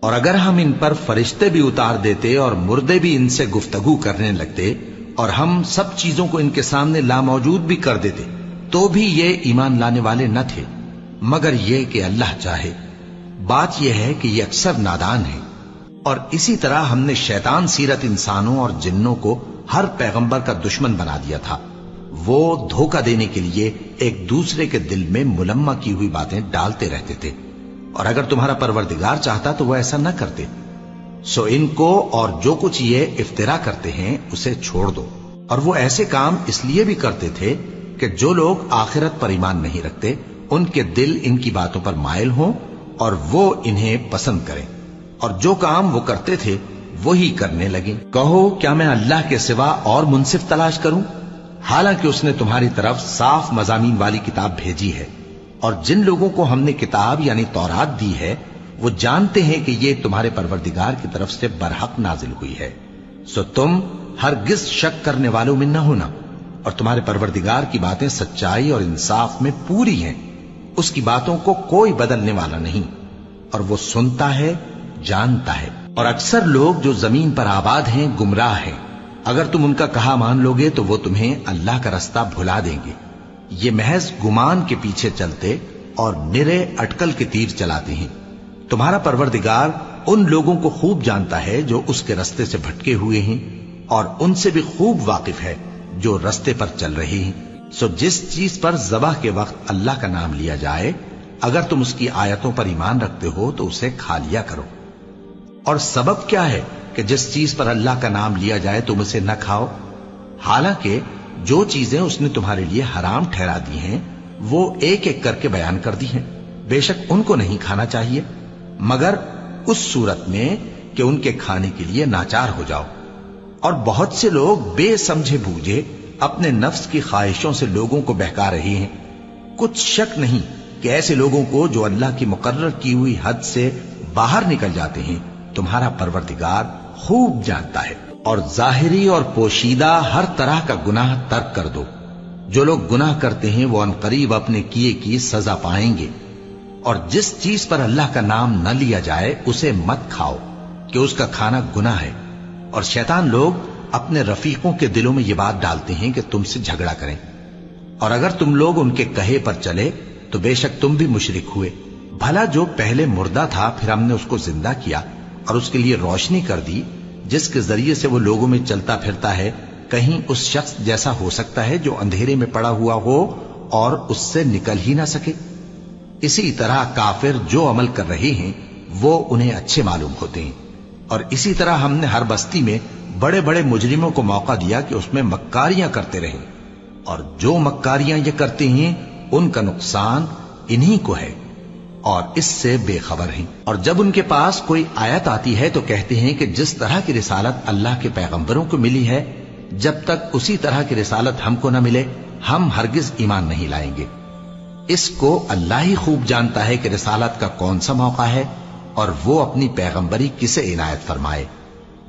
اور اگر ہم ان پر فرشتے بھی اتار دیتے اور مردے بھی ان سے گفتگو کرنے لگتے اور ہم سب چیزوں کو ان کے سامنے لاموجود بھی کر دیتے تو بھی یہ ایمان لانے والے نہ تھے، مگر یہ کہ اللہ چاہے۔ بات یہ ہے کہ یہ اکثر نادان ہیں۔ اور اسی طرح ہم نے شیطان سیرت انسانوں اور جنوں کو ہر پیغمبر کا دشمن بنا دیا تھا۔ وہ دھوکہ دینے کے لیے ایک دوسرے کے دل میں ملمہ کی ہوئی باتیں ڈالتے رہتے تھے، اور اگر تمہارا پروردگار چاہتا تو وہ ایسا نہ کرتے۔ سو ان کو اور جو کچھ یہ افترا کرتے ہیں اسے چھوڑ دو۔ اور وہ ایسے کام اس لیے بھی کرتے تھے کہ جو لوگ آخرت پر ایمان نہیں رکھتے ان کے دل ان کی باتوں پر مائل ہوں اور وہ انہیں پسند کریں، اور جو کام وہ کرتے تھے وہی کرنے لگیں۔ کہو کیا میں اللہ کے سوا اور منصف تلاش کروں، حالانکہ اس نے تمہاری طرف صاف مضامین والی کتاب بھیجی ہے، اور جن لوگوں کو ہم نے کتاب یعنی تورات دی ہے وہ جانتے ہیں کہ یہ تمہارے پروردگار کی طرف سے برحق نازل ہوئی ہے۔ سو تم ہرگز شک کرنے والوں میں نہ ہونا، اور تمہارے پروردگار کی باتیں سچائی اور انصاف میں پوری ہیں، اس کی باتوں کو کوئی بدلنے والا نہیں، اور وہ سنتا ہے جانتا ہے۔ اور اکثر لوگ جو زمین پر آباد ہیں گمراہ ہیں، اگر تم ان کا کہا مان لوگے تو وہ تمہیں اللہ کا رستہ بھلا دیں گے۔ یہ محض گمان کے پیچھے چلتے اور نرے اٹکل کے تیر چلاتے ہیں۔ تمہارا پروردگار ان لوگوں کو خوب جانتا ہے جو اس کے رستے سے بھٹکے ہوئے ہیں، اور ان سے بھی خوب واقف ہے جو رستے پر چل رہے ہیں۔ سو جس چیز پر ذبح کے وقت اللہ کا نام لیا جائے اگر تم اس کی آیتوں پر ایمان رکھتے ہو تو اسے کھا لیا کرو۔ اور سبب کیا ہے کہ جس چیز پر اللہ کا نام لیا جائے تم اسے نہ کھاؤ، حالانکہ جو چیزیں اس نے تمہارے لیے حرام ٹھہرا دی ہیں وہ ایک ایک کر کے بیان کر دی ہیں۔ بے شک ان کو نہیں کھانا چاہیے مگر اس صورت میں کہ ان کے کھانے کے لیے ناچار ہو جاؤ۔ اور بہت سے لوگ بے سمجھے بوجھے اپنے نفس کی خواہشوں سے لوگوں کو بہکا رہے ہیں۔ کچھ شک نہیں کہ ایسے لوگوں کو جو اللہ کی مقرر کی ہوئی حد سے باہر نکل جاتے ہیں تمہارا پروردگار خوب جانتا ہے۔ اور ظاہری اور پوشیدہ ہر طرح کا گناہ ترک کر دو۔ جو لوگ گناہ کرتے ہیں وہ عنقریب اپنے کیے کی سزا پائیں گے۔ اور جس چیز پر اللہ کا نام نہ لیا جائے اسے مت کھاؤ کہ اس کا کھانا گناہ ہے۔ اور شیطان لوگ اپنے رفیقوں کے دلوں میں یہ بات ڈالتے ہیں کہ تم سے جھگڑا کریں، اور اگر تم لوگ ان کے کہے پر چلے تو بے شک تم بھی مشرک ہوئے۔ بھلا جو پہلے مردہ تھا پھر ہم نے اس کو زندہ کیا اور اس کے لیے روشنی کر دی جس کے ذریعے سے وہ لوگوں میں چلتا پھرتا ہے، کہیں اس شخص جیسا ہو سکتا ہے جو اندھیرے میں پڑا ہوا ہو اور اس سے نکل ہی نہ سکے؟ اسی طرح کافر جو عمل کر رہے ہیں وہ انہیں اچھے معلوم ہوتے ہیں۔ اور اسی طرح ہم نے ہر بستی میں بڑے بڑے مجرموں کو موقع دیا کہ اس میں مکاریاں کرتے رہیں، اور جو مکاریاں یہ کرتے ہیں ان کا نقصان انہی کو ہے اور اس سے بے خبر ہیں۔ اور جب ان کے پاس کوئی آیت آتی ہے تو کہتے ہیں کہ جس طرح کی رسالت اللہ کے پیغمبروں کو ملی ہے جب تک اسی طرح کی رسالت ہم کو نہ ملے ہم ہرگز ایمان نہیں لائیں گے۔ اس کو اللہ ہی خوب جانتا ہے کہ رسالت کا کون سا موقع ہے اور وہ اپنی پیغمبری کسے عنایت فرمائے۔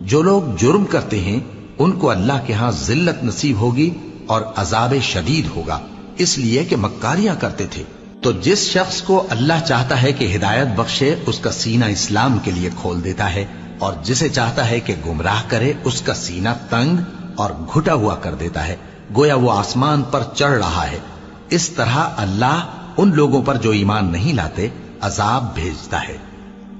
جو لوگ جرم کرتے ہیں ان کو اللہ کے ہاں ذلت نصیب ہوگی اور عذاب شدید ہوگا، اس لیے کہ مکاریاں کرتے تھے۔ تو جس شخص کو اللہ چاہتا ہے کہ ہدایت بخشے اس کا سینہ اسلام کے لیے کھول دیتا ہے، اور جسے چاہتا ہے کہ گمراہ کرے اس کا سینہ تنگ اور گھٹا ہوا کر دیتا ہے، گویا وہ آسمان پر چڑھ رہا ہے۔ اس طرح اللہ ان لوگوں پر جو ایمان نہیں لاتے عذاب بھیجتا ہے۔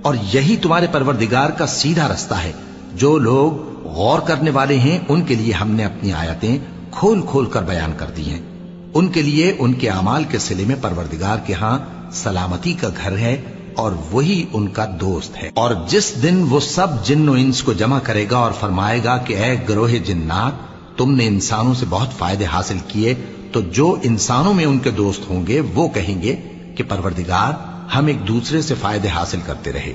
اور یہی تمہارے پروردگار کا سیدھا رستہ ہے۔ جو لوگ غور کرنے والے ہیں ان کے لیے ہم نے اپنی آیتیں کھول کھول کر بیان کر دی ہیں۔ ان کے لیے ان کے اعمال کے صلے میں پروردگار کے ہاں سلامتی کا گھر ہے اور وہی ان کا دوست ہے۔ اور جس دن وہ سب جن و انس کو جمع کرے گا اور فرمائے گا کہ اے گروہ جنات، تم نے انسانوں سے بہت فائدے حاصل کیے، تو جو انسانوں میں ان کے دوست ہوں گے وہ کہیں گے کہ پروردگار ہم ایک دوسرے سے فائدے حاصل کرتے رہے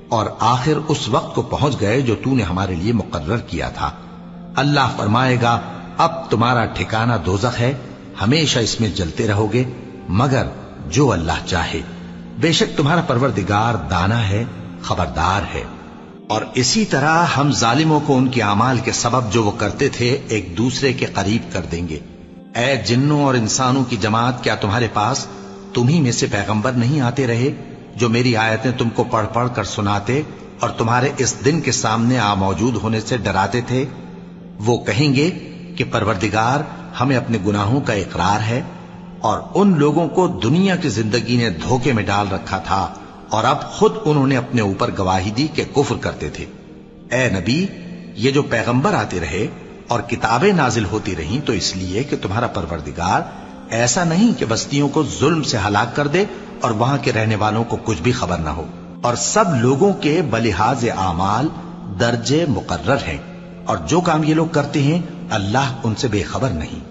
اور آخر اس وقت کو پہنچ گئے جو تو نے ہمارے لیے مقرر کیا تھا۔ اللہ فرمائے گا اب تمہارا ٹھکانہ دوزخ ہے، ہمیشہ اس میں جلتے رہو گے مگر جو اللہ چاہے۔ بے شک تمہارا پروردگار دانا ہے، خبردار ہے۔ اور اسی طرح ہم ظالموں کو ان کے اعمال کے سبب جو وہ کرتے تھے ایک دوسرے کے قریب کر دیں گے۔ اے جنوں اور انسانوں کی جماعت، کیا تمہارے پاس تمہیں میں سے پیغمبر نہیں آتے رہے جو میری آیتیں تم کو پڑھ پڑھ کر سناتے اور تمہارے اس دن کے سامنے آ موجود ہونے سے ڈراتے تھے؟ وہ کہیں گے کہ پروردگار ہمیں اپنے گناہوں کا اقرار ہے، اور ان لوگوں کو دنیا کی زندگی نے دھوکے میں ڈال رکھا تھا اور اب خود انہوں نے اپنے اوپر گواہی دی کہ کفر کرتے تھے۔ اے نبی، یہ جو پیغمبر آتے رہے اور کتابیں نازل ہوتی رہیں تو اس لیے کہ تمہارا پروردگار ایسا نہیں کہ بستیوں کو ظلم سے ہلاک کر دے اور وہاں کے رہنے والوں کو کچھ بھی خبر نہ ہو، اور سب لوگوں کے بلحاظ اعمال درجے مقرر ہیں، اور جو کام یہ لوگ کرتے ہیں اللہ ان سے بے خبر نہیں۔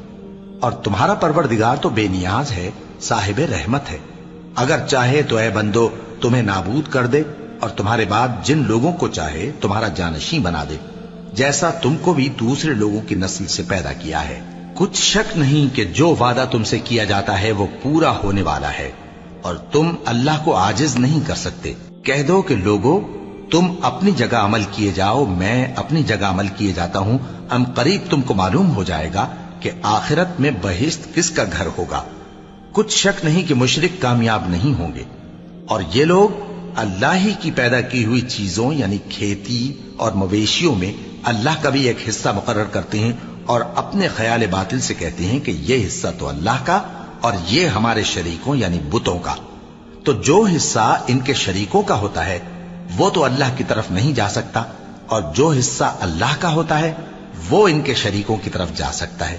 اور تمہارا پروردگار تو بے نیاز ہے، صاحب رحمت ہے، اگر چاہے تو اے بندو تمہیں نابود کر دے اور تمہارے بعد جن لوگوں کو چاہے تمہارا جانشین بنا دے، جیسا تم کو بھی دوسرے لوگوں کی نسل سے پیدا کیا ہے۔ کچھ شک نہیں کہ جو وعدہ تم سے کیا جاتا ہے وہ پورا ہونے والا ہے، اور تم اللہ کو عاجز نہیں کر سکتے۔ کہہ دو کہ لوگو تم اپنی جگہ عمل کیے جاؤ، میں اپنی جگہ عمل کیے جاتا ہوں، ان قریب تم کو معلوم ہو جائے گا کہ آخرت میں بہشت کس کا گھر ہوگا۔ کچھ شک نہیں کہ مشرک کامیاب نہیں ہوں گے، اور یہ لوگ اللہ ہی کی پیدا کی ہوئی چیزوں یعنی کھیتی اور مویشیوں میں اللہ کا بھی ایک حصہ مقرر کرتے ہیں، اور اپنے خیال باطل سے کہتے ہیں کہ یہ حصہ تو اللہ کا اور یہ ہمارے شریکوں یعنی بتوں کا۔ تو جو حصہ ان کے شریکوں کا ہوتا ہے وہ تو اللہ کی طرف نہیں جا سکتا، اور جو حصہ اللہ کا ہوتا ہے وہ ان کے شریکوں کی طرف جا سکتا ہے۔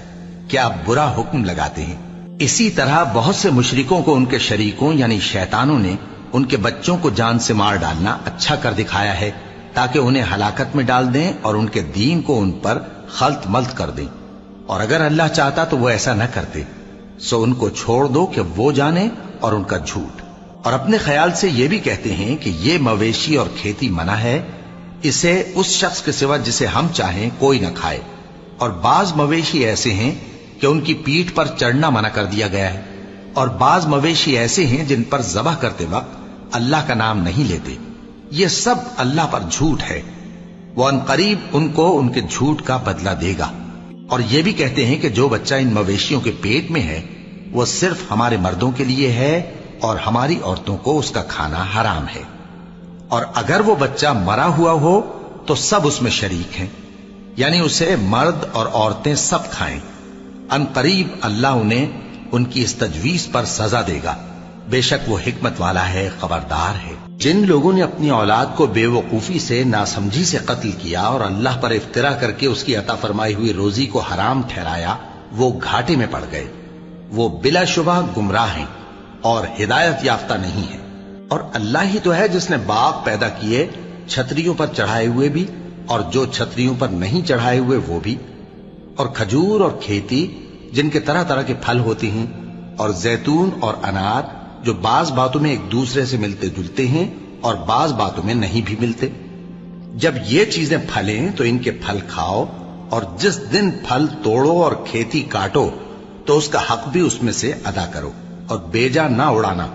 کیا برا حکم لگاتے ہیں؟ اسی طرح بہت سے مشرکوں کو ان کے شریکوں یعنی شیطانوں نے ان کے بچوں کو جان سے مار ڈالنا اچھا کر دکھایا ہے، تاکہ انہیں ہلاکت میں ڈال دیں اور ان کے دین کو ان پر خلط ملط کر دیں، اور اگر اللہ چاہتا تو وہ ایسا نہ کرتے۔ سو ان کو چھوڑ دو کہ وہ جانے اور ان کا جھوٹ، اور اپنے خیال سے یہ بھی کہتے ہیں کہ یہ مویشی اور کھیتی منع ہے، اسے اس شخص کے سوا جسے ہم چاہیں کوئی نہ کھائے، اور بعض مویشی ایسے ہیں کہ ان کی پیٹھ پر چڑھنا منع کر دیا گیا ہے، اور بعض مویشی ایسے ہیں جن پر ذبح کرتے وقت اللہ کا نام نہیں لیتے۔ یہ سب اللہ پر جھوٹ ہے، وہ ان قریب ان کو ان کے جھوٹ کا بدلہ دے گا۔ اور یہ بھی کہتے ہیں کہ جو بچہ ان مویشیوں کے پیٹ میں ہے وہ صرف ہمارے مردوں کے لیے ہے اور ہماری عورتوں کو اس کا کھانا حرام ہے، اور اگر وہ بچہ مرا ہوا ہو تو سب اس میں شریک ہیں، یعنی اسے مرد اور عورتیں سب کھائیں۔ ان قریب اللہ انہیں ان کی اس تجویز پر سزا دے گا، بے شک وہ حکمت والا ہے، خبردار ہے۔ جن لوگوں نے اپنی اولاد کو بے وقوفی سے ناسمجھی سے قتل کیا اور اللہ پر افترا کر کے اس کی عطا فرمائی ہوئی روزی کو حرام ٹھہرایا، وہ گھاٹے میں پڑ گئے، وہ بلا شبہ گمراہ ہیں اور ہدایت یافتہ نہیں ہیں۔ اور اللہ ہی تو ہے جس نے باغ پیدا کیے چھتریوں پر چڑھائے ہوئے بھی اور جو چھتریوں پر نہیں چڑھائے ہوئے وہ بھی، اور کھجور اور کھیتی جن کے طرح طرح کے پھل ہوتے ہیں، اور زیتون اور انار جو بعض باتوں میں ایک دوسرے سے ملتے جلتے ہیں اور بعض باتوں میں نہیں بھی ملتے۔ جب یہ چیزیں پھلیں تو ان کے پھل کھاؤ، اور جس دن پھل توڑو اور کھیتی کاٹو تو اس کا حق بھی اس میں سے ادا کرو، اور بیجا نہ اڑانا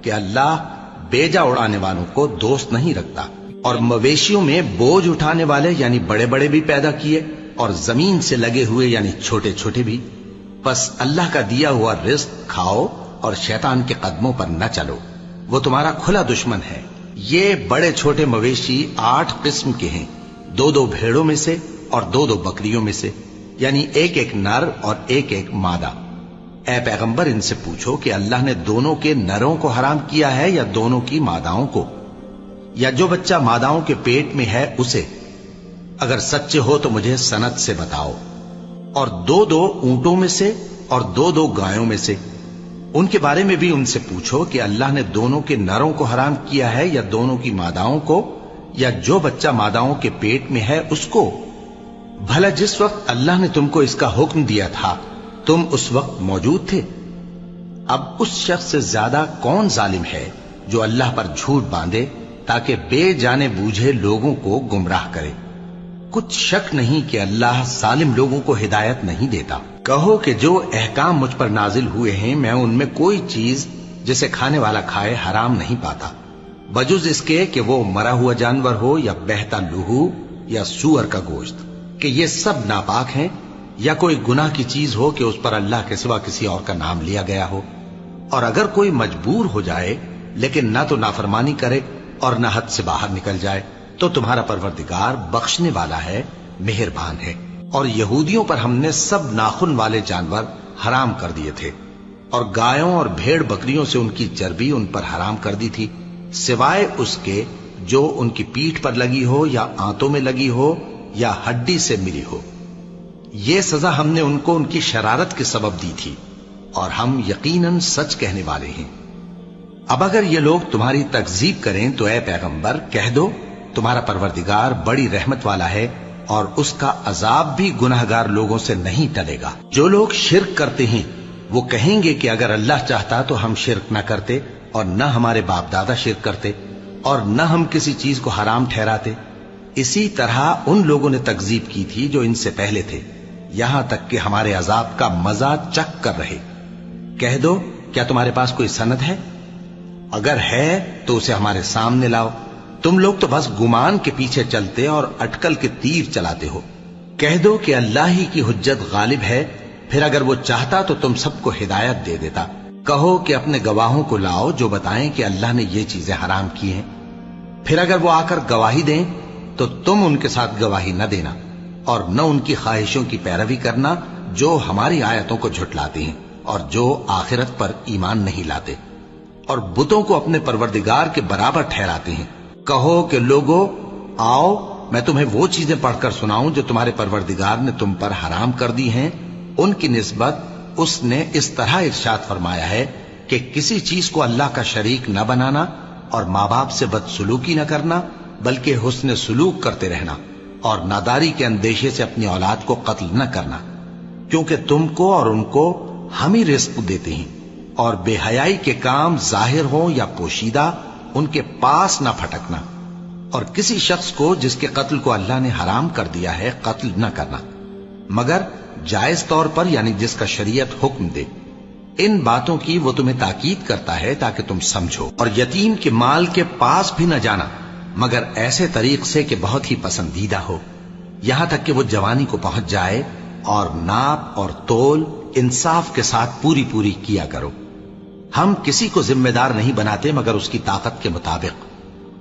کہ اللہ بیجا اڑانے والوں کو دوست نہیں رکھتا۔ اور مویشیوں میں بوجھ اٹھانے والے یعنی بڑے بڑے بھی پیدا کیے، اور زمین سے لگے ہوئے یعنی چھوٹے چھوٹے بھی۔ بس اللہ کا دیا ہوا رزق کھاؤ اور شیطان کے قدموں پر نہ چلو، وہ تمہارا کھلا دشمن ہے۔ یہ بڑے چھوٹے مویشی 8 قسم کے ہیں، 2 بھیڑوں میں سے اور 2 بکریوں میں سے، یعنی ایک نر اور ایک مادہ۔ اے پیغمبر ان سے پوچھو کہ اللہ نے دونوں کے نروں کو حرام کیا ہے یا دونوں کی ماداؤں کو، یا جو بچہ ماداؤں کے پیٹ میں ہے اسے؟ اگر سچے ہو تو مجھے سند سے بتاؤ۔ اور 2 اونٹوں میں سے اور 2 گایوں میں سے، ان کے بارے میں بھی ان سے پوچھو کہ اللہ نے دونوں کے نروں کو حرام کیا ہے یا دونوں کی ماداؤں کو، یا جو بچہ ماداؤں کے پیٹ میں ہے اس کو؟ بھلا جس وقت اللہ نے تم کو اس کا حکم دیا تھا تم اس وقت موجود تھے؟ اب اس شخص سے زیادہ کون ظالم ہے جو اللہ پر جھوٹ باندھے تاکہ بے جانے بوجھے لوگوں کو گمراہ کرے۔ کچھ شک نہیں کہ اللہ ظالم لوگوں کو ہدایت نہیں دیتا۔ کہو کہ جو احکام مجھ پر نازل ہوئے ہیں میں ان میں کوئی چیز جسے کھانے والا کھائے حرام نہیں پاتا، بجز اس کے کہ وہ مرا ہوا جانور ہو یا بہتا لہو یا سور کا گوشت، کہ یہ سب ناپاک ہیں، یا کوئی گناہ کی چیز ہو کہ اس پر اللہ کے سوا کسی اور کا نام لیا گیا ہو۔ اور اگر کوئی مجبور ہو جائے لیکن نہ تو نافرمانی کرے اور نہ حد سے باہر نکل جائے تو تمہارا پروردگار بخشنے والا ہے، مہربان ہے۔ اور یہودیوں پر ہم نے سب ناخن والے جانور حرام کر دیے تھے، اور گایوں اور بھیڑ بکریوں سے ان کی چربی ان پر حرام کر دی تھی، سوائے اس کے جو ان کی پیٹھ پر لگی ہو یا آنتوں میں لگی ہو یا ہڈی سے ملی ہو۔ یہ سزا ہم نے ان کو ان کی شرارت کے سبب دی تھی، اور ہم یقیناً سچ کہنے والے ہیں۔ اب اگر یہ لوگ تمہاری تکذیب کریں تو اے پیغمبر کہہ دو، تمہارا پروردگار بڑی رحمت والا ہے، اور اس کا عذاب بھی گناہگار لوگوں سے نہیں ٹلے گا۔ جو لوگ شرک کرتے ہیں وہ کہیں گے کہ اگر اللہ چاہتا تو ہم شرک نہ کرتے، اور نہ ہمارے باپ دادا شرک کرتے، اور نہ ہم کسی چیز کو حرام ٹھہراتے۔ اسی طرح ان لوگوں نے تکذیب کی تھی جو ان سے پہلے تھے، یہاں تک کہ ہمارے عذاب کا مزہ چکھ کر رہے۔ کہہ دو، کیا تمہارے پاس کوئی سند ہے؟ اگر ہے تو اسے ہمارے سامنے لاؤ۔ تم لوگ تو بس گمان کے پیچھے چلتے اور اٹکل کے تیر چلاتے ہو۔ کہہ دو کہ اللہ ہی کی حجت غالب ہے، پھر اگر وہ چاہتا تو تم سب کو ہدایت دے دیتا۔ کہو کہ اپنے گواہوں کو لاؤ جو بتائیں کہ اللہ نے یہ چیزیں حرام کی ہیں، پھر اگر وہ آ کر گواہی دیں تو تم ان کے ساتھ گواہی نہ دینا، اور نہ ان کی خواہشوں کی پیروی کرنا جو ہماری آیتوں کو جھٹلاتے ہیں اور جو آخرت پر ایمان نہیں لاتے، اور بتوں کو اپنے پروردگار کے برابر ٹھہراتے ہیں۔ کہو کہ لوگو آؤ، میں تمہیں وہ چیزیں پڑھ کر سناؤں جو تمہارے پروردگار نے تم پر حرام کر دی ہیں۔ ان کی نسبت اس نے اس طرح ارشاد فرمایا ہے کہ کسی چیز کو اللہ کا شریک نہ بنانا، اور ماں باپ سے بدسلوکی نہ کرنا، بلکہ حسن سلوک کرتے رہنا، اور ناداری کے اندیشے سے اپنی اولاد کو قتل نہ کرنا، کیونکہ تم کو اور ان کو ہم ہی رزق دیتے ہیں۔ اور بے حیائی کے کام ظاہر ہوں یا پوشیدہ ان کے پاس نہ پھٹکنا، اور کسی شخص کو جس کے قتل کو اللہ نے حرام کر دیا ہے قتل نہ کرنا، مگر جائز طور پر، یعنی جس کا شریعت حکم دے۔ ان باتوں کی وہ تمہیں تاکید کرتا ہے تاکہ تم سمجھو۔ اور یتیم کے مال کے پاس بھی نہ جانا مگر ایسے طریق سے کہ بہت ہی پسندیدہ ہو، یہاں تک کہ وہ جوانی کو پہنچ جائے، اور ناپ اور تول انصاف کے ساتھ پوری پوری کیا کرو۔ ہم کسی کو ذمہ دار نہیں بناتے مگر اس کی طاقت کے مطابق،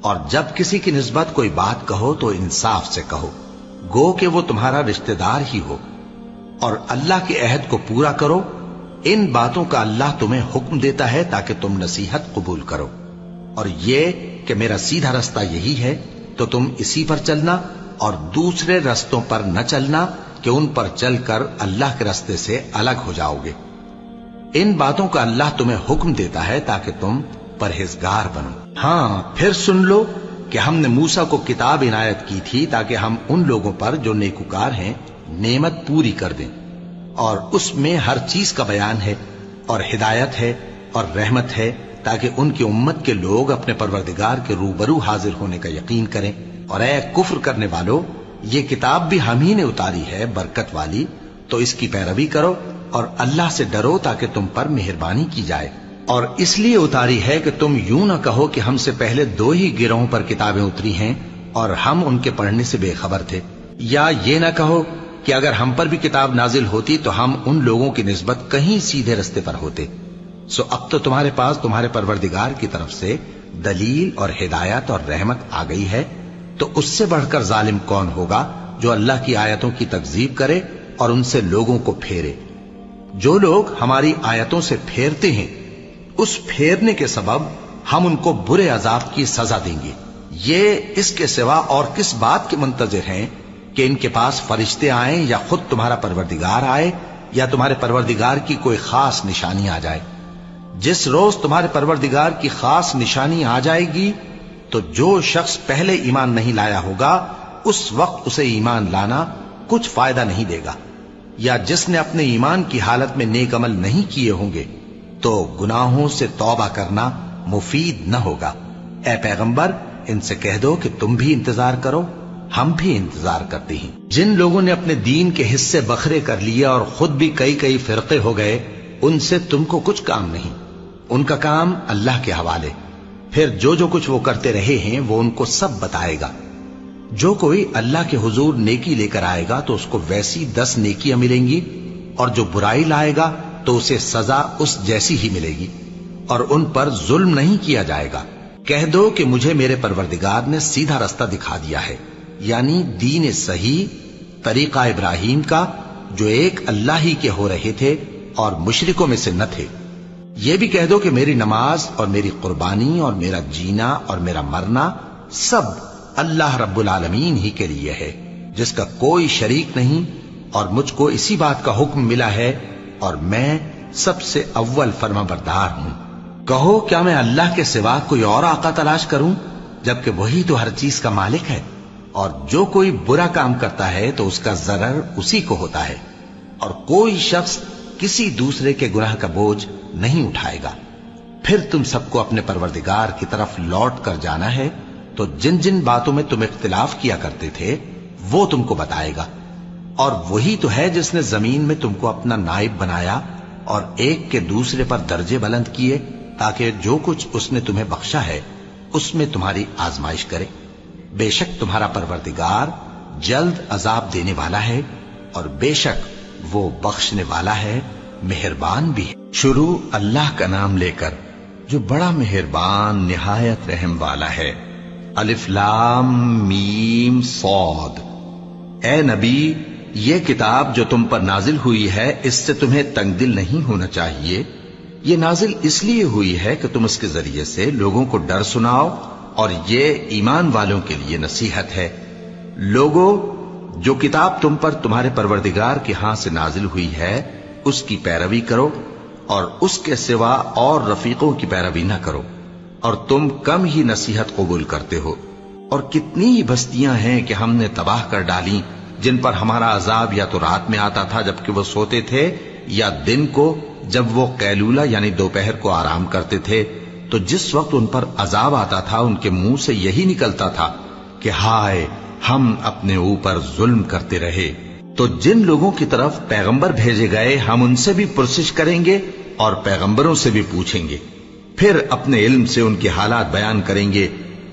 اور جب کسی کی نسبت کوئی بات کہو تو انصاف سے کہو، گو کہ وہ تمہارا رشتہ دار ہی ہو، اور اللہ کے عہد کو پورا کرو۔ ان باتوں کا اللہ تمہیں حکم دیتا ہے تاکہ تم نصیحت قبول کرو، اور یہ کہ میرا سیدھا رستہ یہی ہے تو تم اسی پر چلنا، اور دوسرے رستوں پر نہ چلنا کہ ان پر چل کر اللہ کے رستے سے الگ ہو جاؤ گے۔ ان باتوں کا اللہ تمہیں حکم دیتا ہے تاکہ تم پرہیزگار بنو۔ ہاں، پھر سن لو کہ ہم نے موسیٰ کو کتاب عنایت کی تھی تاکہ ہم ان لوگوں پر جو نیکوکار ہیں نعمت پوری کر دیں، اور اس میں ہر چیز کا بیان ہے، اور ہدایت ہے اور رحمت ہے، تاکہ ان کی امت کے لوگ اپنے پروردگار کے روبرو حاضر ہونے کا یقین کریں۔ اور اے کفر کرنے والو، یہ کتاب بھی ہم ہی نے اتاری ہے برکت والی، تو اس کی پیروی کرو اور اللہ سے ڈرو تاکہ تم پر مہربانی کی جائے۔ اور اس لیے اتاری ہے کہ تم یوں نہ کہو کہ ہم سے پہلے 2 ہی گروہوں پر کتابیں اتری ہیں اور ہم ان کے پڑھنے سے بے خبر تھے، یا یہ نہ کہو کہ اگر ہم پر بھی کتاب نازل ہوتی تو ہم ان لوگوں کی نسبت کہیں سیدھے رستے پر ہوتے۔ سو اب تو تمہارے پاس تمہارے پروردگار کی طرف سے دلیل اور ہدایت اور رحمت آ گئی ہے، تو اس سے بڑھ کر ظالم کون ہوگا جو اللہ کی آیتوں کی تکذیب کرے اور ان سے لوگوں کو پھیرے۔ جو لوگ ہماری آیتوں سے پھیرتے ہیں اس پھیرنے کے سبب ہم ان کو برے عذاب کی سزا دیں گے۔ یہ اس کے سوا اور کس بات کے منتظر ہیں کہ ان کے پاس فرشتے آئیں یا خود تمہارا پروردگار آئے یا تمہارے پروردگار کی کوئی خاص نشانی آ جائے۔ جس روز تمہارے پروردگار کی خاص نشانی آ جائے گی تو جو شخص پہلے ایمان نہیں لایا ہوگا اس وقت اسے ایمان لانا کچھ فائدہ نہیں دے گا، یا جس نے اپنے ایمان کی حالت میں نیک عمل نہیں کیے ہوں گے تو گناہوں سے توبہ کرنا مفید نہ ہوگا۔ اے پیغمبر، ان سے کہہ دو کہ تم بھی انتظار کرو، ہم بھی انتظار کرتے ہیں۔ جن لوگوں نے اپنے دین کے حصے بکھرے کر لیے اور خود بھی کئی فرقے ہو گئے، ان سے تم کو کچھ کام نہیں، ان کا کام اللہ کے حوالے۔ پھر جو کچھ وہ کرتے رہے ہیں وہ ان کو سب بتائے گا۔ جو کوئی اللہ کے حضور نیکی لے کر آئے گا تو اس کو ویسی 10 نیکیاں ملیں گی، اور جو برائی لائے گا تو اسے سزا اس جیسی ہی ملے گی، اور ان پر ظلم نہیں کیا جائے گا۔ کہہ دو کہ مجھے میرے پروردگار نے سیدھا رستہ دکھا دیا ہے، یعنی دین صحیح، طریقہ ابراہیم کا، جو ایک اللہ ہی کے ہو رہے تھے اور مشرکوں میں سے نہ تھے۔ یہ بھی کہہ دو کہ میری نماز اور میری قربانی اور میرا جینا اور میرا مرنا سب اللہ رب العالمین ہی کے لیے ہے، جس کا کوئی شریک نہیں، اور مجھ کو اسی بات کا حکم ملا ہے اور میں سب سے اول فرما بردار ہوں۔ کہو کیا میں اللہ کے سوا کوئی اور آقا تلاش کروں، جبکہ وہی تو ہر چیز کا مالک ہے، اور جو کوئی برا کام کرتا ہے تو اس کا ضرر اسی کو ہوتا ہے، اور کوئی شخص کسی دوسرے کے گناہ کا بوجھ نہیں اٹھائے گا۔ پھر تم سب کو اپنے پروردگار کی طرف لوٹ کر جانا ہے، تو جن جن باتوں میں تم اختلاف کیا کرتے تھے وہ تم کو بتائے گا، اور وہی تو ہے جس نے زمین میں تم کو اپنا نائب بنایا اور ایک کے دوسرے پر درجے بلند کیے، تاکہ جو کچھ اس نے تمہیں بخشا ہے اس میں تمہاری آزمائش کرے۔ بے شک تمہارا پروردگار جلد عذاب دینے والا ہے، اور بے شک وہ بخشنے والا ہے، مہربان بھی ہے۔ شروع اللہ کا نام لے کر جو بڑا مہربان نہایت رحم والا ہے۔ الف لام میم صاد۔ اے نبی، یہ کتاب جو تم پر نازل ہوئی ہے اس سے تمہیں تنگ دل نہیں ہونا چاہیے۔ یہ نازل اس لیے ہوئی ہے کہ تم اس کے ذریعے سے لوگوں کو ڈر سناؤ، اور یہ ایمان والوں کے لیے نصیحت ہے۔ لوگوں، جو کتاب تم پر تمہارے پروردگار کے ہاں سے نازل ہوئی ہے اس کی پیروی کرو، اور اس کے سوا اور رفیقوں کی پیروی نہ کرو، اور تم کم ہی نصیحت قبول کرتے ہو۔ اور کتنی ہی بستیاں ہیں کہ ہم نے تباہ کر ڈالی، جن پر ہمارا عذاب یا تو رات میں آتا تھا جبکہ وہ سوتے تھے، یا دن کو جب وہ قیلولہ یعنی دوپہر کو آرام کرتے تھے، تو جس وقت ان پر عذاب آتا تھا ان کے منہ سے یہی نکلتا تھا کہ ہائے، ہم اپنے اوپر ظلم کرتے رہے۔ تو جن لوگوں کی طرف پیغمبر بھیجے گئے ہم ان سے بھی پرسش کریں گے اور پیغمبروں سے بھی پوچھیں گے، پھر اپنے علم سے ان کے حالات بیان کریں گے،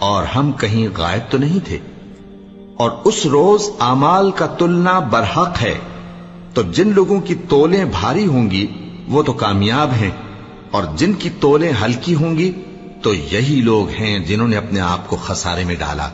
اور ہم کہیں غائب تو نہیں تھے۔ اور اس روز اعمال کا تلنا برحق ہے، تو جن لوگوں کی تولیں بھاری ہوں گی وہ تو کامیاب ہیں، اور جن کی تولیں ہلکی ہوں گی تو یہی لوگ ہیں جنہوں نے اپنے آپ کو خسارے میں ڈالا،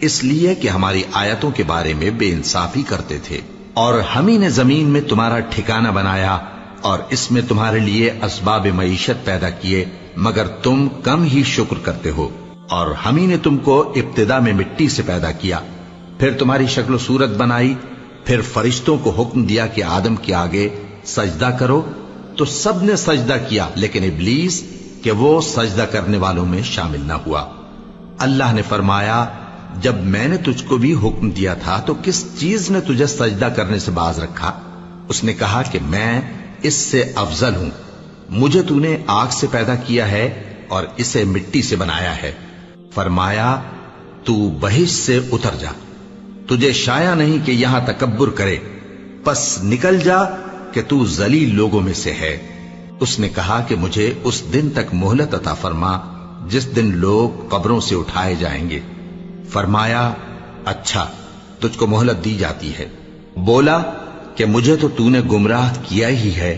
اس لیے کہ ہماری آیتوں کے بارے میں بے انصافی کرتے تھے۔ اور ہم ہی نے زمین میں تمہارا ٹھکانہ بنایا، اور اس میں تمہارے لیے اسباب معیشت پیدا کیے، مگر تم کم ہی شکر کرتے ہو۔ اور ہم ہی نے تم کو ابتدا میں مٹی سے پیدا کیا، پھر تمہاری شکل و صورت بنائی، پھر فرشتوں کو حکم دیا کہ آدم کے آگے سجدہ کرو، تو سب نے سجدہ کیا، لیکن ابلیس کہ وہ سجدہ کرنے والوں میں شامل نہ ہوا۔ اللہ نے فرمایا، جب میں نے تجھ کو بھی حکم دیا تھا تو کس چیز نے تجھے سجدہ کرنے سے باز رکھا؟ اس نے کہا کہ میں اس سے افضل ہوں، مجھے تو نے آگ سے پیدا کیا ہے اور اسے مٹی سے بنایا ہے۔ فرمایا، تو بہشت سے اتر جا، تجھے شایع نہیں کہ یہاں تکبر کرے، پس نکل جا کہ تو ذلیل لوگوں میں سے ہے۔ اس نے کہا کہ مجھے اس دن تک مہلت عطا فرما جس دن لوگ قبروں سے اٹھائے جائیں گے۔ فرمایا، اچھا، تجھ کو مہلت دی جاتی ہے۔ بولا کہ مجھے تو نے گمراہ کیا ہی ہے،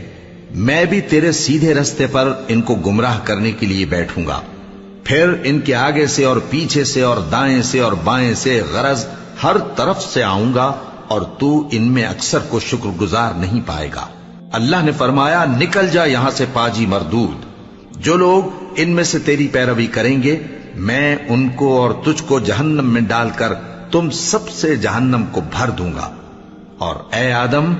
میں بھی تیرے سیدھے رستے پر ان کو گمراہ کرنے کے لیے بیٹھوں گا، پھر ان کے آگے سے اور پیچھے سے اور دائیں سے اور بائیں سے، غرض ہر طرف سے آؤں گا، اور تو ان میں اکثر کو شکر گزار نہیں پائے گا۔ اللہ نے فرمایا، نکل جا یہاں سے پاجی مردود، جو لوگ ان میں سے تیری پیروی کریں گے میں ان کو اور تجھ کو جہنم میں ڈال کر تم سب سے جہنم کو بھر دوں گا۔ اور اے آدم،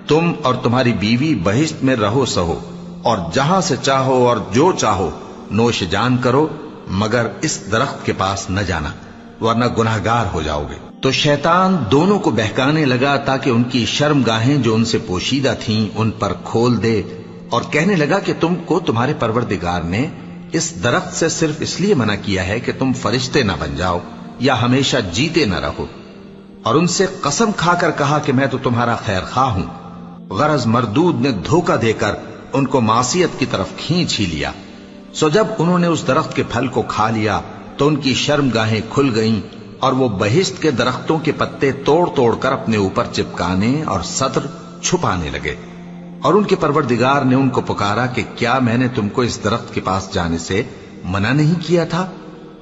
تم اور تمہاری بیوی بہشت میں رہو سہو، اور جہاں سے چاہو اور جو چاہو نوش جان کرو، مگر اس درخت کے پاس نہ جانا، ورنہ گناہگار ہو جاؤ گے۔ تو شیطان دونوں کو بہکانے لگا تاکہ ان کی شرم گاہیں جو ان سے پوشیدہ تھیں ان پر کھول دے، اور کہنے لگا کہ تم کو تمہارے پروردگار نے اس درخت سے صرف اس لیے منع کیا ہے کہ تم فرشتے نہ بن جاؤ یا ہمیشہ جیتے نہ رہو۔ اور ان سے قسم کھا کر کہا کہ میں تو تمہارا خیر خواہ ہوں۔ غرض مردود نے دھوکہ دے کر ان کو معصیت کی طرف کھینچ ہی لیا۔ سو جب انہوں نے اس درخت کے پھل کو کھا لیا تو ان کی شرم گاہیں کھل گئیں، اور وہ بہشت کے درختوں کے پتے توڑ توڑ کر اپنے اوپر چپکانے اور سطر چھپانے لگے۔ اور ان کے پروردگار نے ان کو پکارا کہ کیا میں نے تم کو اس درخت کے پاس جانے سے منع نہیں کیا تھا؟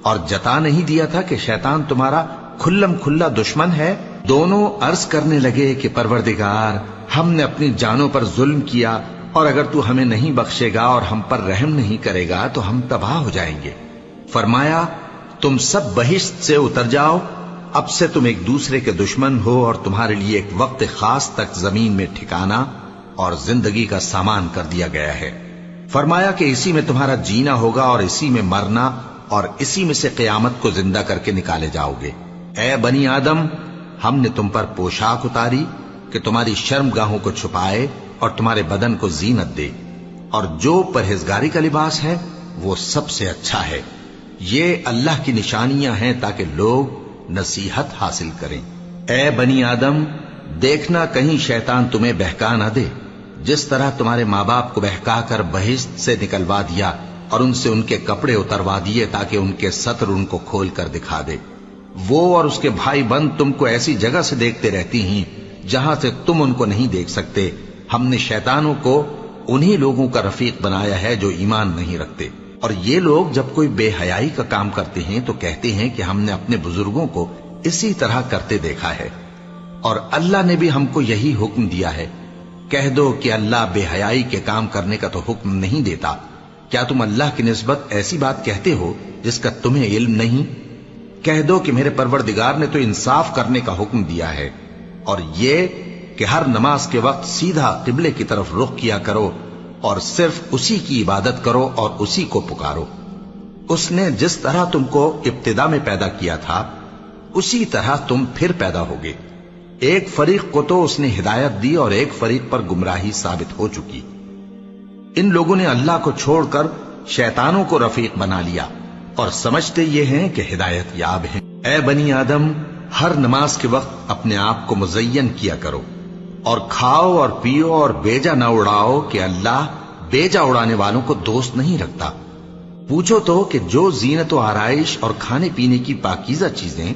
اور جتا نہیں دیا تھا کہ شیطان تمہارا کھلم کھلا دشمن ہے؟ دونوں عرض کرنے لگے کہ پروردگار، ہم نے اپنی جانوں پر ظلم کیا، اور اگر تو ہمیں نہیں بخشے گا اور ہم پر رحم نہیں کرے گا تو ہم تباہ ہو جائیں گے۔ فرمایا تم سب بہشت سے اتر جاؤ، اب سے تم ایک دوسرے کے دشمن ہو، اور تمہارے لیے ایک وقت خاص تک زمین میں ٹھکانا اور زندگی کا سامان کر دیا گیا ہے۔ فرمایا کہ اسی میں تمہارا جینا ہوگا اور اسی میں مرنا، اور اسی میں سے قیامت کو زندہ کر کے نکالے جاؤ گے۔ اے بنی آدم، ہم نے تم پر پوشاک اتاری کہ تمہاری شرم گاہوں کو چھپائے اور تمہارے بدن کو زینت دے، اور جو پرہیزگاری کا لباس ہے وہ سب سے اچھا ہے۔ یہ اللہ کی نشانیاں ہیں تاکہ لوگ نصیحت حاصل کریں۔ اے بنی آدم، دیکھنا کہیں شیطان تمہیں بہکا نہ دے، جس طرح تمہارے ماں باپ کو بہکا کر بہشت سے نکلوا دیا اور ان سے ان کے کپڑے اتروا دیے تاکہ ان کے ستر ان کو کھول کر دکھا دے۔ وہ اور اس کے بھائی بند تم کو ایسی جگہ سے دیکھتے رہتی ہیں جہاں سے تم ان کو نہیں دیکھ سکتے۔ ہم نے شیطانوں کو انہی لوگوں کا رفیق بنایا ہے جو ایمان نہیں رکھتے، اور یہ لوگ جب کوئی بے حیائی کا کام کرتے ہیں تو کہتے ہیں کہ ہم نے اپنے بزرگوں کو اسی طرح کرتے دیکھا ہے، اور اللہ نے بھی ہم کو یہی حکم دیا ہے۔ کہہ دو کہ اللہ بے حیائی کے کام کرنے کا تو حکم نہیں دیتا۔ کیا تم اللہ کی نسبت ایسی بات کہتے ہو جس کا تمہیں علم نہیں؟ کہہ دو کہ میرے پروردگار نے تو انصاف کرنے کا حکم دیا ہے، اور یہ کہ ہر نماز کے وقت سیدھا قبلے کی طرف رخ کیا کرو اور صرف اسی کی عبادت کرو اور اسی کو پکارو۔ اس نے جس طرح تم کو ابتدا میں پیدا کیا تھا اسی طرح تم پھر پیدا ہوگے۔ ایک فریق کو تو اس نے ہدایت دی اور ایک فریق پر گمراہی ثابت ہو چکی۔ ان لوگوں نے اللہ کو چھوڑ کر شیطانوں کو رفیق بنا لیا اور سمجھتے یہ ہیں کہ ہدایت یاب ہیں۔ اے بنی آدم، ہر نماز کے وقت اپنے آپ کو مزین کیا کرو، اور کھاؤ اور پیو اور بیجا نہ اڑاؤ کہ اللہ بیجا اڑانے والوں کو دوست نہیں رکھتا۔ پوچھو تو کہ جو زینت و آرائش اور کھانے پینے کی پاکیزہ چیزیں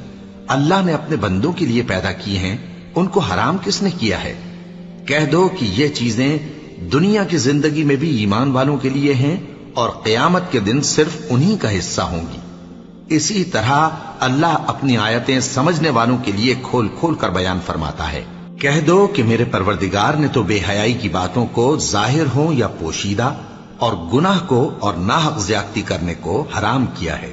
اللہ نے اپنے بندوں کے لیے پیدا کی ہیں، ان کو حرام کس نے کیا ہے؟ کہہ دو کہ یہ چیزیں دنیا کی زندگی میں بھی ایمان والوں کے لیے ہیں اور قیامت کے دن صرف انہی کا حصہ ہوں گی۔ اسی طرح اللہ اپنی آیتیں سمجھنے والوں کے لیے کھول کھول کر بیان فرماتا ہے۔ کہہ دو کہ میرے پروردگار نے تو بے حیائی کی باتوں کو ظاہر ہوں یا پوشیدہ، اور گناہ کو اور ناحق زیادتی کرنے کو حرام کیا ہے،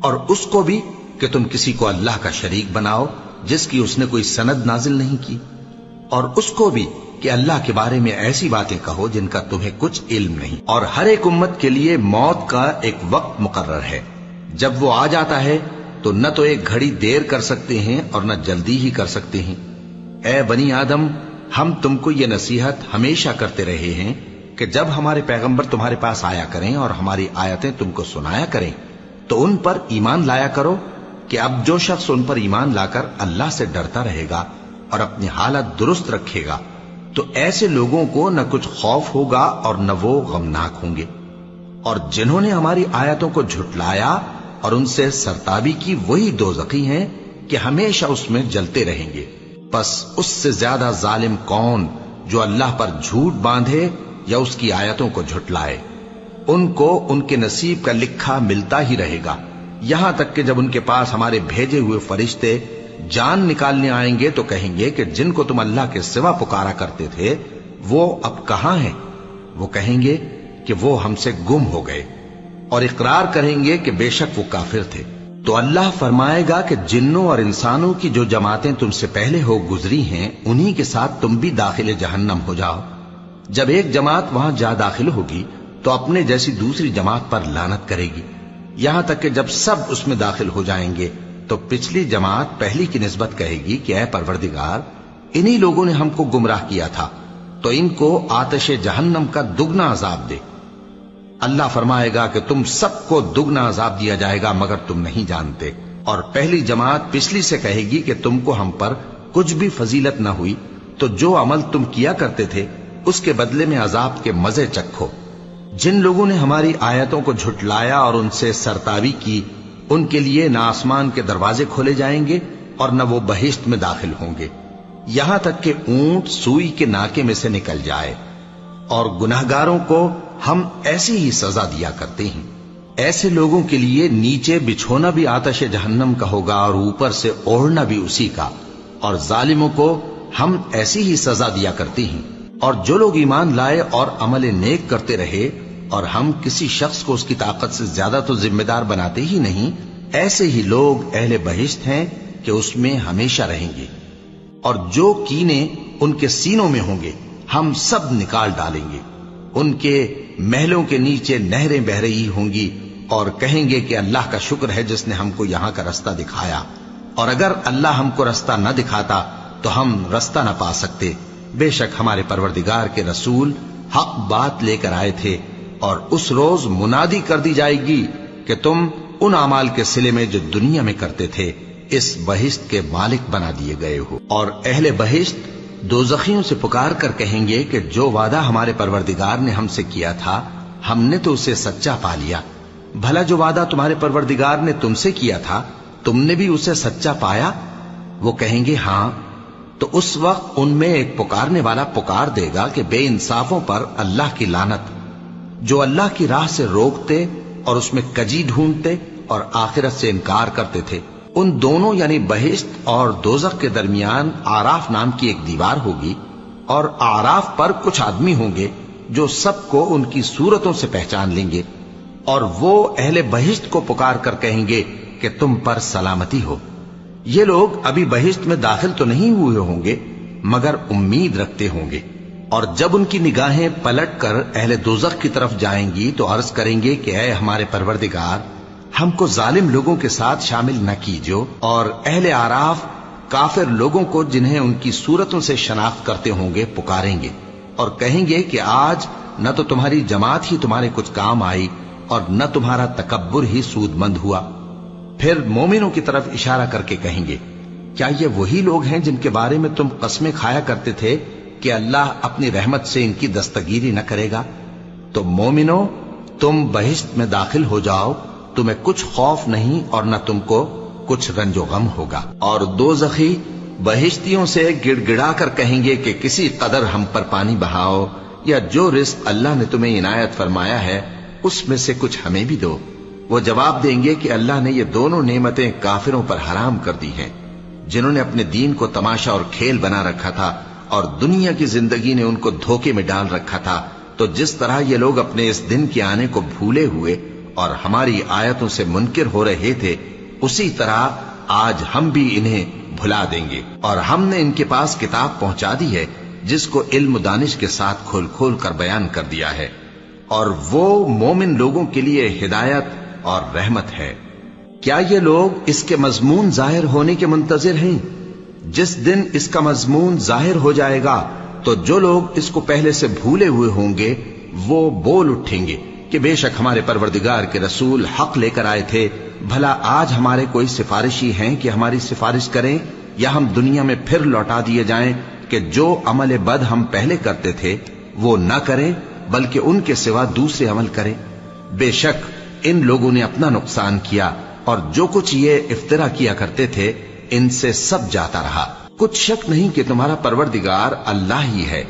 اور اس کو بھی کہ تم کسی کو اللہ کا شریک بناؤ جس کی اس نے کوئی سند نازل نہیں کی، اور اس کو بھی کہ اللہ کے بارے میں ایسی باتیں کہو جن کا تمہیں کچھ علم نہیں۔ اور ہر ایک امت کے لیے موت کا ایک وقت مقرر ہے، جب وہ آ جاتا ہے تو نہ تو ایک گھڑی دیر کر سکتے ہیں اور نہ جلدی ہی کر سکتے ہیں۔ اے بنی آدم، ہم تم کو یہ نصیحت ہمیشہ کرتے رہے ہیں کہ جب ہمارے پیغمبر تمہارے پاس آیا کریں اور ہماری آیتیں تم کو سنایا کریں تو ان پر ایمان لایا کرو، کہ اب جو شخص ان پر ایمان لا کر اللہ سے ڈرتا رہے گا اور اپنی حالت درست رکھے گا تو ایسے لوگوں کو نہ کچھ خوف ہوگا اور نہ وہ غمناک ہوں گے۔ اور جنہوں نے ہماری آیتوں کو جھٹلایا اور ان سے سرتابی کی، وہی دوزخی ہیں کہ ہمیشہ اس میں جلتے رہیں گے۔ پس اس سے زیادہ ظالم کون جو اللہ پر جھوٹ باندھے یا اس کی آیتوں کو جھٹلائے؟ ان کو ان کے نصیب کا لکھا ملتا ہی رہے گا، یہاں تک کہ جب ان کے پاس ہمارے بھیجے ہوئے فرشتے جان نکالنے آئیں گے تو کہیں گے کہ جن کو تم اللہ کے سوا پکارا کرتے تھے وہ اب کہاں ہیں؟ وہ کہیں گے کہ وہ ہم سے گم ہو گئے، اور اقرار کریں گے کہ بے شک وہ کافر تھے۔ تو اللہ فرمائے گا کہ جنوں اور انسانوں کی جو جماعتیں تم سے پہلے ہو گزری ہیں انہی کے ساتھ تم بھی داخل جہنم ہو جاؤ۔ جب ایک جماعت وہاں جا داخل ہوگی تو اپنے جیسی دوسری جماعت پر لعنت کرے گی، یہاں تک کہ جب سب اس میں داخل ہو جائیں گے تو پچھلی جماعت پہلی کی نسبت کہے گی کہ اے پروردگار، انہی لوگوں نے ہم کو گمراہ کیا تھا، تو ان کو آتش جہنم کا دگنا عذاب دے۔ اللہ فرمائے گا کہ تم سب کو دگنا عذاب دیا جائے گا مگر تم نہیں جانتے۔ اور پہلی جماعت پچھلی سے کہے گی کہ تم کو ہم پر کچھ بھی فضیلت نہ ہوئی، تو جو عمل تم کیا کرتے تھے اس کے بدلے میں عذاب کے مزے چکھو۔ جن لوگوں نے ہماری آیتوں کو جھٹلایا اور ان سے سرتابی کی، ان کے لیے نہ آسمان کے دروازے کھولے جائیں گے اور نہ وہ بہشت میں داخل ہوں گے، یہاں تک کہ اونٹ سوئی کے ناکے میں سے نکل جائے۔ اور گناہگاروں کو ہم ایسی ہی سزا دیا کرتے ہیں۔ ایسے لوگوں کے لیے نیچے بچھونا بھی آتش جہنم کا ہوگا اور اوپر سے اوڑھنا بھی اسی کا، اور ظالموں کو ہم ایسی ہی سزا دیا کرتے ہیں۔ اور جو لوگ ایمان لائے اور عمل نیک کرتے رہے اور ہم کسی شخص کو اس کی طاقت سے زیادہ تو ذمہ دار بناتے ہی نہیں، ایسے ہی لوگ اہل بہشت ہیں کہ اس میں ہمیشہ رہیں گے۔ اور جو کینے ان کے سینوں میں ہوں گے ہم سب نکال ڈالیں گے۔ ان کے محلوں کے نیچے نہریں بہ رہی ہوں گی اور کہیں گے کہ اللہ کا شکر ہے جس نے ہم کو یہاں کا رستہ دکھایا، اور اگر اللہ ہم کو رستہ نہ دکھاتا تو ہم رستہ نہ پا سکتے۔ بے شک ہمارے پروردگار کے رسول حق بات لے کر آئے تھے، اور اس روز منادی کر دی جائے گی کہ تم ان اعمال کے صلے میں جو دنیا میں کرتے تھے اس بہشت کے مالک بنا دیے گئے ہو۔ اور اہل بہشت دوزخیوں سے پکار کر کہیں گے کہ جو وعدہ ہمارے پروردگار نے ہم سے کیا تھا ہم نے تو اسے سچا پا لیا۔ بھلا جو وعدہ تمہارے پروردگار نے تم سے کیا تھا تم نے بھی اسے سچا پایا؟ وہ کہیں گے ہاں۔ تو اس وقت ان میں ایک پکارنے والا پکار دے گا کہ بے انصافوں پر اللہ کی لعنت، جو اللہ کی راہ سے روکتے اور اس میں کجی ڈھونڈتے اور آخرت سے انکار کرتے تھے۔ ان دونوں یعنی بہشت اور دوزخ کے درمیان آراف نام کی ایک دیوار ہوگی، اور آراف پر کچھ آدمی ہوں گے جو سب کو ان کی صورتوں سے پہچان لیں گے، اور وہ اہل بہشت کو پکار کر کہیں گے کہ تم پر سلامتی ہو۔ یہ لوگ ابھی بہشت میں داخل تو نہیں ہوئے ہوں گے مگر امید رکھتے ہوں گے، اور جب ان کی نگاہیں پلٹ کر اہل دوزخ کی طرف جائیں گی تو عرض کریں گے کہ اے ہمارے پروردگار، ہم کو ظالم لوگوں کے ساتھ شامل نہ کیجو۔ اور اہل آراف کافر لوگوں کو جنہیں ان کی صورتوں سے شناخت کرتے ہوں گے پکاریں گے اور کہیں گے کہ آج نہ تو تمہاری جماعت ہی تمہارے کچھ کام آئی اور نہ تمہارا تکبر ہی سود مند ہوا۔ پھر مومنوں کی طرف اشارہ کر کے کہیں گے کیا یہ وہی لوگ ہیں جن کے بارے میں تم قسمیں کھایا کرتے تھے کہ اللہ اپنی رحمت سے ان کی دستگیری نہ کرے گا؟ تو مومنوں، تم بہشت میں داخل ہو جاؤ، تمہیں کچھ خوف نہیں اور نہ تم کو کچھ رنج و غم ہوگا۔ اور دوزخی بہشتیوں سے گڑ گڑا کر کہیں گے کہ کسی قدر ہم پر پانی بہاؤ، یا جو رزق اللہ نے تمہیں عنایت فرمایا ہے اس میں سے کچھ ہمیں بھی دو۔ وہ جواب دیں گے کہ اللہ نے یہ دونوں نعمتیں کافروں پر حرام کر دی ہیں، جنہوں نے اپنے دین کو تماشا اور کھیل بنا رکھا تھا اور دنیا کی زندگی نے ان کو دھوکے میں ڈال رکھا تھا۔ تو جس طرح یہ لوگ اپنے اس دن کے آنے کو بھولے ہوئے اور ہماری آیتوں سے منکر ہو رہے تھے، اسی طرح آج ہم بھی انہیں بھلا دیں گے۔ اور ہم نے ان کے پاس کتاب پہنچا دی ہے جس کو علم و دانش کے ساتھ کھول کھول کر بیان کر دیا ہے، اور وہ مومن لوگوں کے لیے ہدایت اور رحمت ہے۔ کیا یہ لوگ اس کے مضمون ظاہر ہونے کے منتظر ہیں؟ جس دن اس کا مضمون ظاہر ہو جائے گا تو جو لوگ اس کو پہلے سے بھولے ہوئے ہوں گے وہ بول اٹھیں گے کہ بے شک ہمارے پروردگار کے رسول حق لے کر آئے تھے، بھلا آج ہمارے کوئی سفارشی ہیں کہ ہماری سفارش کریں، یا ہم دنیا میں پھر لوٹا دیے جائیں کہ جو عمل بد ہم پہلے کرتے تھے وہ نہ کریں بلکہ ان کے سوا دوسرے عمل کریں۔ بے شک ان لوگوں نے اپنا نقصان کیا، اور جو کچھ یہ افترا کیا کرتے تھے ان سے سب جاتا رہا۔ کچھ شک نہیں کہ تمہارا پروردگار اللہ ہی ہے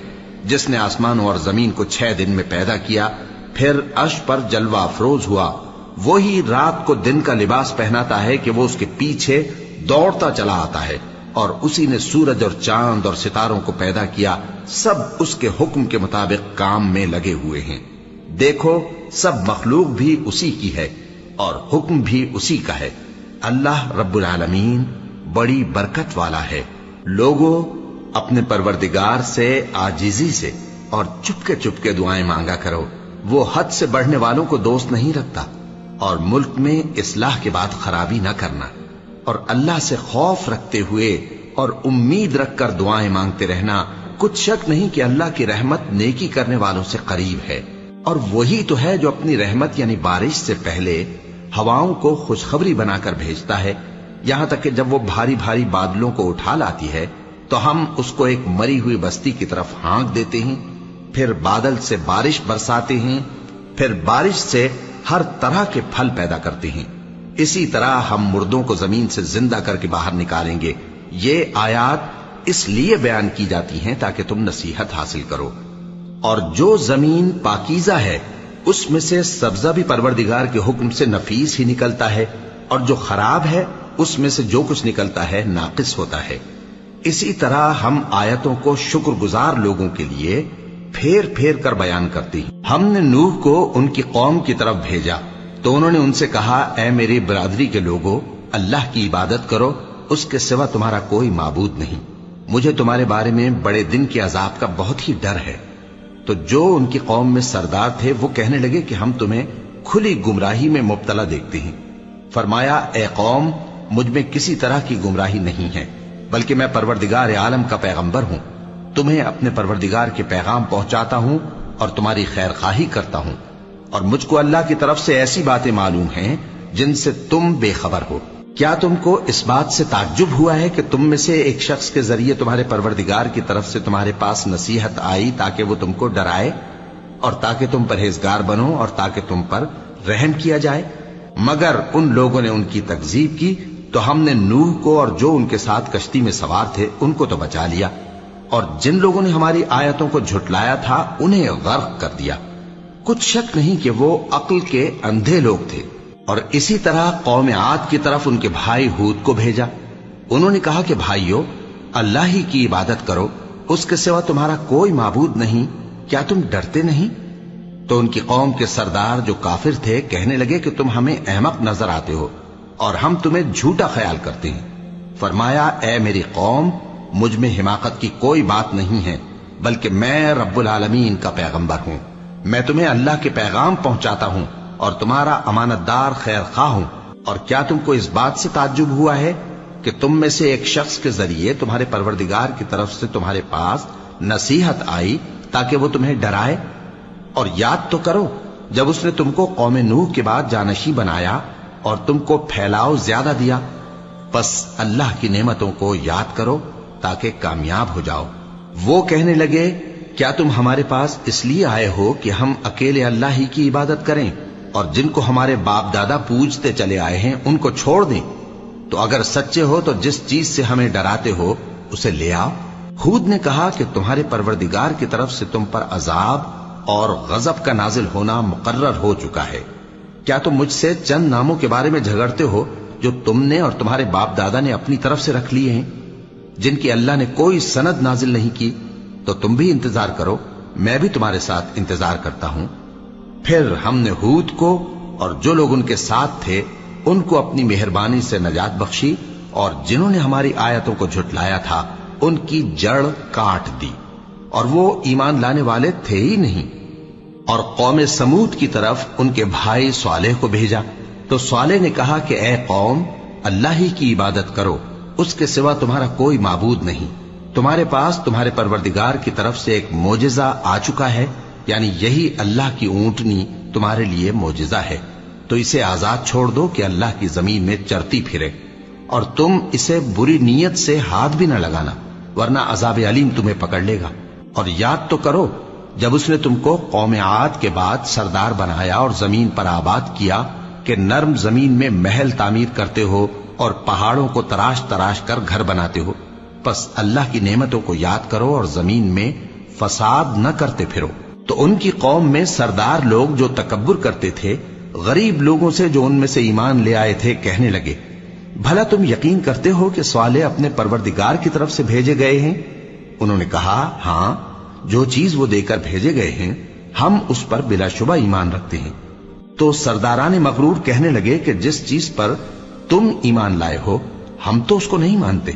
جس نے آسمانوں اور زمین کو 6 دن میں پیدا کیا، پھر عرش پر جلوہ افروز ہوا۔ وہی رات کو دن کا لباس پہناتا ہے کہ وہ اس کے پیچھے دوڑتا چلا آتا ہے، اور اسی نے سورج اور چاند اور ستاروں کو پیدا کیا، سب اس کے حکم کے مطابق کام میں لگے ہوئے ہیں۔ دیکھو سب مخلوق بھی اسی کی ہے اور حکم بھی اسی کا ہے۔ اللہ رب العالمین بڑی برکت والا ہے۔ لوگوں، اپنے پروردگار سے عاجزی سے اور چپکے دعائیں مانگا کرو، وہ حد سے بڑھنے والوں کو دوست نہیں رکھتا، اور ملک میں اصلاح کے بعد خرابی نہ کرنا، اور اللہ سے خوف رکھتے ہوئے اور امید رکھ کر دعائیں مانگتے رہنا۔ کچھ شک نہیں کہ اللہ کی رحمت نیکی کرنے والوں سے قریب ہے، اور وہی تو ہے جو اپنی رحمت یعنی بارش سے پہلے ہواؤں کو خوشخبری بنا کر بھیجتا ہے، یہاں تک کہ جب وہ بھاری بھاری بادلوں کو اٹھا لاتی ہے تو ہم اس کو ایک مری ہوئی بستی کی طرف ہانک دیتے ہیں، پھر بادل سے بارش برساتے ہیں، پھر بارش سے ہر طرح کے پھل پیدا کرتے ہیں۔ اسی طرح ہم مردوں کو زمین سے زندہ کر کے باہر نکالیں گے۔ یہ آیات اس لیے بیان کی جاتی ہیں تاکہ تم نصیحت حاصل کرو۔ اور جو زمین پاکیزہ ہے اس میں سے سبزہ بھی پروردگار کے حکم سے نفیس ہی نکلتا ہے، اور جو خراب ہے اس میں سے جو کچھ نکلتا ہے ناقص ہوتا ہے۔ اسی طرح ہم آیتوں کو شکر گزار لوگوں کے لیے پھیر پھیر کر بیان کرتی ہیں۔ ہم نے نوح کو ان کی قوم کی طرف بھیجا تو انہوں نے ان سے کہا، اے میری برادری کے لوگوں، اللہ کی عبادت کرو، اس کے سوا تمہارا کوئی معبود نہیں۔ مجھے تمہارے بارے میں بڑے دن کے عذاب کا بہت ہی ڈر ہے۔ تو جو ان کی قوم میں سردار تھے وہ کہنے لگے کہ ہم تمہیں کھلی گمراہی میں مبتلا دیکھتے ہیں۔ فرمایا، اے قوم، مجھ میں کسی طرح کی گمراہی نہیں ہے، بلکہ میں پروردگار عالم کا پیغمبر ہوں، تمہیں اپنے پروردگار کے پیغام پہنچاتا ہوں اور تمہاری خیر خواہی کرتا ہوں، اور مجھ کو اللہ کی طرف سے ایسی باتیں معلوم ہیں جن سے تم بے خبر ہو۔ کیا تم کو اس بات سے تعجب ہوا ہے کہ تم میں سے ایک شخص کے ذریعے تمہارے پروردگار کی طرف سے تمہارے پاس نصیحت آئی تاکہ وہ تم کو ڈرائے اور تاکہ تم پرہیزگار بنو اور تاکہ تم پر رحم کیا جائے؟ مگر ان لوگوں نے ان کی تکذیب کی تو ہم نے نوح کو اور جو ان کے ساتھ کشتی میں سوار تھے ان کو تو بچا لیا، اور جن لوگوں نے ہماری آیتوں کو جھٹلایا تھا انہیں غرق کر دیا۔ کچھ شک نہیں کہ وہ عقل کے اندھے لوگ تھے۔ اور اسی طرح قوم عاد کی طرف ان کے بھائی ہود کو بھیجا۔ انہوں نے کہا کہ بھائیو، اللہ ہی کی عبادت کرو، اس کے سوا تمہارا کوئی معبود نہیں، کیا تم ڈرتے نہیں؟ تو ان کی قوم کے سردار جو کافر تھے کہنے لگے کہ تم ہمیں احمق نظر آتے ہو اور ہم تمہیں جھوٹا خیال کرتے ہیں۔ فرمایا، اے میری قوم، مجھ میں حماقت کی کوئی بات نہیں ہے، بلکہ میں رب العالمین کا پیغمبر ہوں۔ میں تمہیں اللہ کے پیغام پہنچاتا ہوں اور تمہارا امانت دار خیر خواہ ہوں۔ اور کیا تم کو اس بات سے تعجب ہوا ہے کہ تم میں سے ایک شخص کے ذریعے تمہارے پروردگار کی طرف سے تمہارے پاس نصیحت آئی تاکہ وہ تمہیں ڈرائے؟ اور یاد تو کرو جب اس نے تم کو قوم نوح کے بعد جانشی بنایا اور تم کو پھیلاؤ زیادہ دیا۔ بس اللہ کی نعمتوں کو یاد کرو تاکہ کامیاب ہو جاؤ۔ وہ کہنے لگے، کیا تم ہمارے پاس اس لیے آئے ہو کہ ہم اکیلے اللہ ہی کی عبادت کریں اور جن کو ہمارے باپ دادا پوجتے چلے آئے ہیں ان کو چھوڑ دیں؟ تو اگر سچے ہو تو جس چیز سے ہمیں ڈراتے ہو اسے لے آؤ۔ ہود نے کہا کہ تمہارے پروردگار کی طرف سے تم پر عذاب اور غضب کا نازل ہونا مقرر ہو چکا ہے۔ کیا تم مجھ سے چند ناموں کے بارے میں جھگڑتے ہو جو تم نے اور تمہارے باپ دادا نے اپنی طرف سے رکھ لیے ہیں، جن کی اللہ نے کوئی سند نازل نہیں کی؟ تو تم بھی انتظار کرو، میں بھی تمہارے ساتھ انتظار کرتا ہوں۔ پھر ہم نے ہود کو اور جو لوگ ان کے ساتھ تھے ان کو اپنی مہربانی سے نجات بخشی، اور جنہوں نے ہماری آیتوں کو جھٹلایا تھا ان کی جڑ کاٹ دی، اور وہ ایمان لانے والے تھے ہی نہیں۔ اور قوم سمود کی طرف ان کے بھائی صالح کو بھیجا تو صالح نے کہا کہ اے قوم، اللہ ہی کی عبادت کرو، اس کے سوا تمہارا کوئی معبود نہیں۔ تمہارے پاس تمہارے پروردگار کی طرف سے ایک معجزہ آ چکا ہے، یعنی یہی اللہ کی اونٹنی تمہارے لیے معجزہ ہے، تو اسے آزاد چھوڑ دو کہ اللہ کی زمین میں چرتی پھرے، اور تم اسے بری نیت سے ہاتھ بھی نہ لگانا، ورنہ عذاب علیم تمہیں پکڑ لے گا۔ اور یاد تو کرو جب اس نے تم کو قوم عاد کے بعد سردار بنایا اور زمین پر آباد کیا کہ نرم زمین میں محل تعمیر کرتے ہو اور پہاڑوں کو تراش تراش کر گھر بناتے ہو۔ پس اللہ کی نعمتوں کو یاد کرو اور زمین میں فساد نہ کرتے پھرو۔ تو ان کی قوم میں سردار لوگ جو تکبر کرتے تھے غریب لوگوں سے جو ان میں سے ایمان لے آئے تھے کہنے لگے، بھلا تم یقین کرتے ہو کہ صالح اپنے پروردگار کی طرف سے بھیجے گئے ہیں؟ انہوں نے کہا، ہاں، جو چیز وہ دے کر بھیجے گئے ہیں ہم اس پر بلا شبہ ایمان رکھتے ہیں۔ تو سرداران مغرور کہنے لگے کہ جس چیز پر تم ایمان لائے ہو ہم تو اس کو نہیں مانتے۔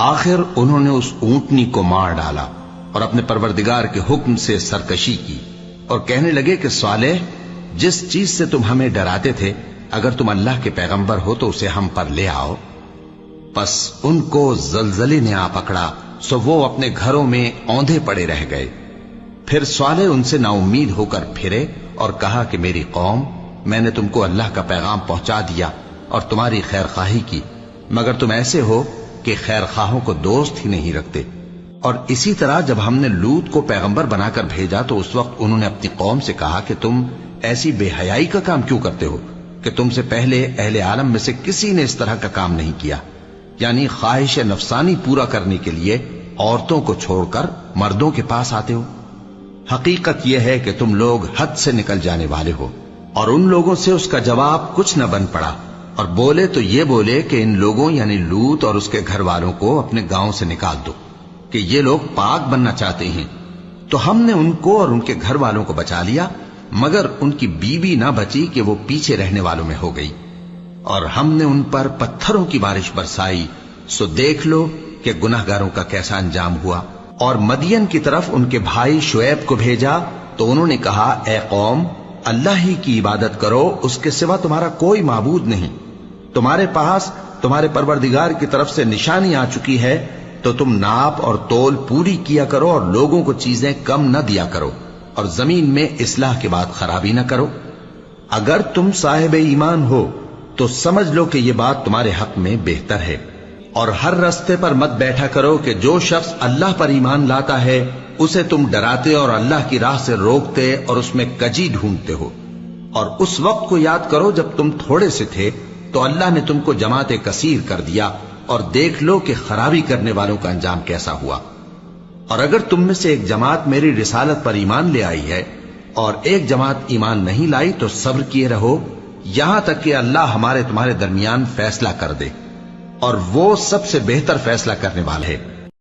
آخر انہوں نے اس اونٹنی کو مار ڈالا اور اپنے پروردگار کے حکم سے سرکشی کی، اور کہنے لگے کہ صالح، جس چیز سے تم ہمیں ڈراتے تھے اگر تم اللہ کے پیغمبر ہو تو اسے ہم پر لے آؤ۔ پس ان کو زلزلے نے آ پکڑا، سو وہ اپنے گھروں میں اوندھے پڑے رہ گئے۔ پھر صالح ان سے نا امید ہو کر پھرے اور کہا کہ میری قوم، میں نے تم کو اللہ کا پیغام پہنچا دیا اور تمہاری خیر خواہی کی، مگر تم ایسے ہو کہ خیر خواہوں کو دوست ہی نہیں رکھتے۔ اور اسی طرح جب ہم نے لوط کو پیغمبر بنا کر بھیجا تو اس وقت انہوں نے اپنی قوم سے کہا کہ تم ایسی بے حیائی کا کام کیوں کرتے ہو کہ تم سے پہلے اہل عالم میں سے کسی نے اس طرح کا کام نہیں کیا، یعنی خواہش نفسانی پورا کرنے کے لیے عورتوں کو چھوڑ کر مردوں کے پاس آتے ہو۔ حقیقت یہ ہے کہ تم لوگ حد سے نکل جانے والے ہو۔ اور ان لوگوں سے اس کا جواب کچھ نہ بن پڑا، اور بولے تو یہ بولے کہ ان لوگوں یعنی لوط اور اس کے گھر والوں کو اپنے گاؤں سے نکال دو کہ یہ لوگ پاک بننا چاہتے ہیں۔ تو ہم نے ان کو اور ان کے گھر والوں کو بچا لیا، مگر ان کی بیوی نہ بچی کہ وہ پیچھے رہنے والوں میں ہو گئی، اور ہم نے ان پر پتھروں کی بارش برسائی، سو دیکھ لو کہ گناہگاروں کا کیسا انجام ہوا۔ اور مدین کی طرف ان کے بھائی شعیب کو بھیجا تو انہوں نے کہا، اے قوم، اللہ ہی کی عبادت کرو، اس کے سوا تمہارا کوئی معبود نہیں۔ تمہارے پاس تمہارے پروردگار کی طرف سے نشانی آ چکی ہے، تو تم ناپ اور تول پوری کیا کرو اور لوگوں کو چیزیں کم نہ دیا کرو، اور زمین میں اصلاح کے بعد خرابی نہ کرو۔ اگر تم صاحب ایمان ہو تو سمجھ لو کہ یہ بات تمہارے حق میں بہتر ہے، اور ہر رستے پر مت بیٹھا کرو کہ جو شخص اللہ پر ایمان لاتا ہے اسے تم ڈراتے اور اللہ کی راہ سے روکتے اور اس میں کجی ڈھونڈتے ہو۔ اور اس وقت کو یاد کرو جب تم تھوڑے سے تھے تو اللہ نے تم کو جماعت کثیر کر دیا، اور دیکھ لو کہ خرابی کرنے والوں کا انجام کیسا ہوا۔ اور اگر تم میں سے ایک جماعت میری رسالت پر ایمان لے آئی ہے اور ایک جماعت ایمان نہیں لائی تو صبر کیے رہو یہاں تک کہ اللہ ہمارے تمہارے درمیان فیصلہ کر دے، اور وہ سب سے بہتر فیصلہ کرنے والا ہے۔